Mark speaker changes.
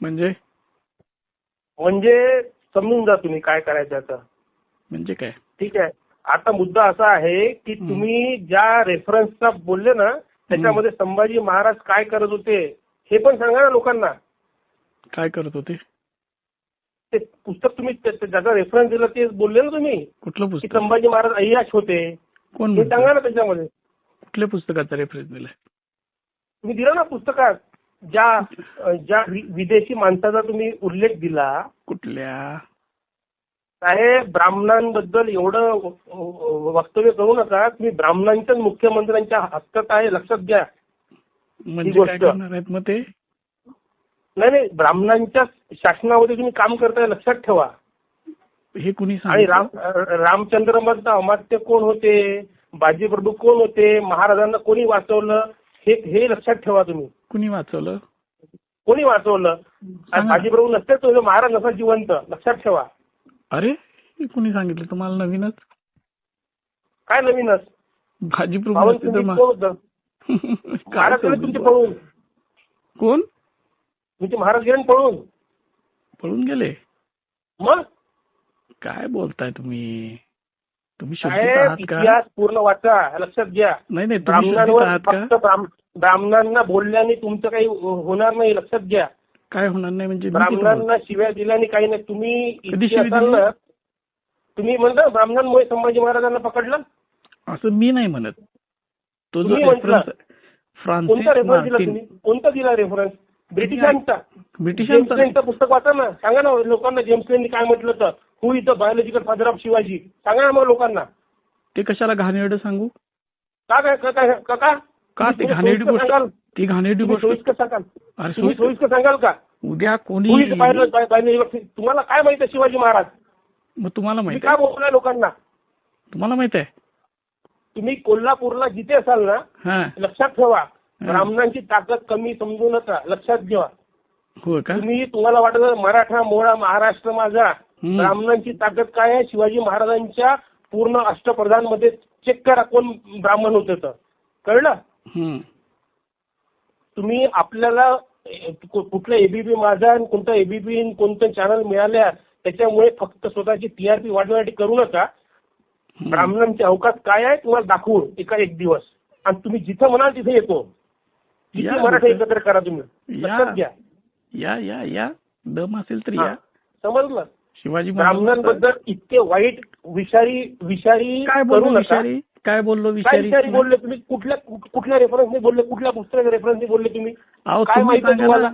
Speaker 1: म्हणजे
Speaker 2: म्हणजे समजून जा तुम्ही काय करायचं आता.
Speaker 1: म्हणजे काय?
Speaker 2: ठीक आहे. आता मुद्दा असा आहे की तुम्ही ज्या रेफरन्सचा बोलले ना त्याच्यामध्ये संभाजी महाराज काय करत होते हे पण सांगा ना लोकांना.
Speaker 1: काय करत होते?
Speaker 2: ते पुस्तक तुम्ही ज्याचा रेफरन्स दिला ते बोलले ना तुम्ही
Speaker 1: कुठलं
Speaker 2: की
Speaker 1: पुस्तक?
Speaker 2: संभाजी महाराज अय्याश होते.
Speaker 1: कोण
Speaker 2: हे
Speaker 1: म्हणतं?
Speaker 2: सांगा ना त्याच्यामध्ये.
Speaker 1: कुठल्या पुस्तकाचा रेफरन्स दिलाय?
Speaker 2: तुम्ही दिला ना पुस्तकात ज्या विदेशी माणसाचा तुम्ही उल्लेख दिला.
Speaker 1: कुठल्या?
Speaker 2: साहेब ब्राह्मणांबद्दल एवढं वक्तव्य करू नका. तुम्ही ब्राह्मणांच्याच मुख्यमंत्र्यांच्या हक्कात आहे, लक्षात घ्या.
Speaker 1: म्हणजे
Speaker 2: गोष्ट.
Speaker 1: काय करणार आहेत मग ते?
Speaker 2: नाही ब्राह्मणांच्या शासनामध्ये तुम्ही काम करताय, लक्षात ठेवा.
Speaker 1: हे कुणी
Speaker 2: आणि
Speaker 1: सांगितलं?
Speaker 2: रामचंद्र मधलं अमात्य कोण होते, बाजीप्रभू कोण होते, महाराजांना कोणी वाचवलं हे लक्षात ठेवा तुम्ही.
Speaker 1: कुणी वाचवलं?
Speaker 2: कोणी वाचवलं? बाजीप्रभू नसते तो महाराज नसा जिवंत, लक्षात ठेवा.
Speaker 1: अरे हे कुणी सांगितलं तुम्हाला? नवीनच?
Speaker 2: काय नवीनच?
Speaker 1: बाजीप्रभू
Speaker 2: पावन
Speaker 1: नसते तर
Speaker 2: तुम्ही
Speaker 1: मग
Speaker 2: कोण होतं?
Speaker 1: काय
Speaker 2: महाराज गेले तुमचे पळून.
Speaker 1: कोण?
Speaker 2: तुमचे महाराज गेले पळून.
Speaker 1: पळून गेले?
Speaker 2: मग
Speaker 1: काय बोलताय तुम्ही? तुम्ही शुद्धीत
Speaker 2: साहेब
Speaker 1: आहात का?
Speaker 2: इतिहास पूर्ण वाचा, लक्षात घ्या.
Speaker 1: नाही तुम्ही शुद्धीत
Speaker 2: ब्राह्मणांवर
Speaker 1: आहात का?
Speaker 2: फक्त ब्राह्मणांना बोलल्याने तुमचं काही होणार नाही, लक्षात घ्या.
Speaker 1: काय होणार नाही म्हणजे? मी किती बोलतो?
Speaker 2: ब्राह्मणांना शिव्या दिल्याने काही नाही. तुम्ही
Speaker 1: कधी
Speaker 2: इतके
Speaker 1: शिवी
Speaker 2: असाल
Speaker 1: दिली?
Speaker 2: ना, तुम्ही म्हणता ब्राह्मणांमुळे संभाजी महाराजांना पकडलं.
Speaker 1: असं मी नाही म्हणत. तो जो
Speaker 2: तुम्ही म्हटलं.
Speaker 1: फ्रान्सिस
Speaker 2: कोणता रेफरन्स दिला
Speaker 1: मार्टिन.
Speaker 2: तुम्ही? कोणता दिला रेफरन्स? ब्रिटिशांचा. जेम्स
Speaker 1: ब्रिटिशांचा
Speaker 2: लेनचं पुस्तक वाचा ना, सांगा ना लोकांना जेम्स लेननी काय म्हटलं तर. Who is the biological father of Shivaji, सांगा ना मग लोकांना.
Speaker 1: ते कशाला घाणेरडं सांगू?
Speaker 2: का काय का काय का का
Speaker 1: का ते
Speaker 2: तुम्ही
Speaker 1: घाणेरडी
Speaker 2: सोयीस्कर
Speaker 1: गोष्ट?
Speaker 2: सांगाल?
Speaker 1: ती घाणेरडी
Speaker 2: तुम्ही
Speaker 1: गोष्ट.
Speaker 2: सोयीस्कर सांगाल?
Speaker 1: अरे
Speaker 2: तुम्ही सोयीस्कर सांगाल का?
Speaker 1: उद्या कोणी
Speaker 2: हु इज बायोलॉजिकल, तुम्हाला काय माहिती आहे शिवाजी महाराज?
Speaker 1: मग तुम्हाला
Speaker 2: तुम्ही
Speaker 1: माहित
Speaker 2: काय
Speaker 1: आहे?
Speaker 2: बोलताय लोकांना?
Speaker 1: तुम्हाला माहित आहे?
Speaker 2: तुम्ही कोल्हापूरला जिथे असाल ना,
Speaker 1: हा
Speaker 2: लक्षात ठेवा ब्राह्मणांची ताकद कमी समजू नका, लक्षात घ्या.
Speaker 1: हो का?
Speaker 2: तुम्हाला वाटत मराठा मोळा महाराष्ट्र माझा. ब्राह्मणांची ताकद काय आहे? शिवाजी महाराजांच्या पूर्ण अष्टप्रधान मध्ये चेक करा कोण ब्राह्मण होते तर कळलं. तुम्ही आपल्याला कुठलं एबीपी माझा आणि कोणतं एबीपी कोणतं चॅनल मिळाल्या त्याच्यामुळे फक्त स्वतःची टीआरपी वाढवण्यासाठी करू नका. ब्राह्मणांचे अवकाश काय आहे तुम्हाला दाखवू एक दिवस, आणि तुम्ही जिथं म्हणाल तिथे येतो. किती मराठा एकत्र करा तुम्ही, लक्षात घ्या.
Speaker 1: या या या दम असेल तर या.
Speaker 2: समजलं.
Speaker 1: शिवाजी
Speaker 2: ब्राह्मणांबद्दल इतके वाईट विषारी
Speaker 1: काय
Speaker 2: करू
Speaker 1: बोललो?
Speaker 2: नका.
Speaker 1: विषारी काय बोललो?
Speaker 2: काय विषारी बोलले तुम्ही? कुठल्या रेफरन्सने बोलले? कुठल्या पुस्तकाच्या रेफरन्सने बोलले तुम्ही? काय माहिती तुम्हाला?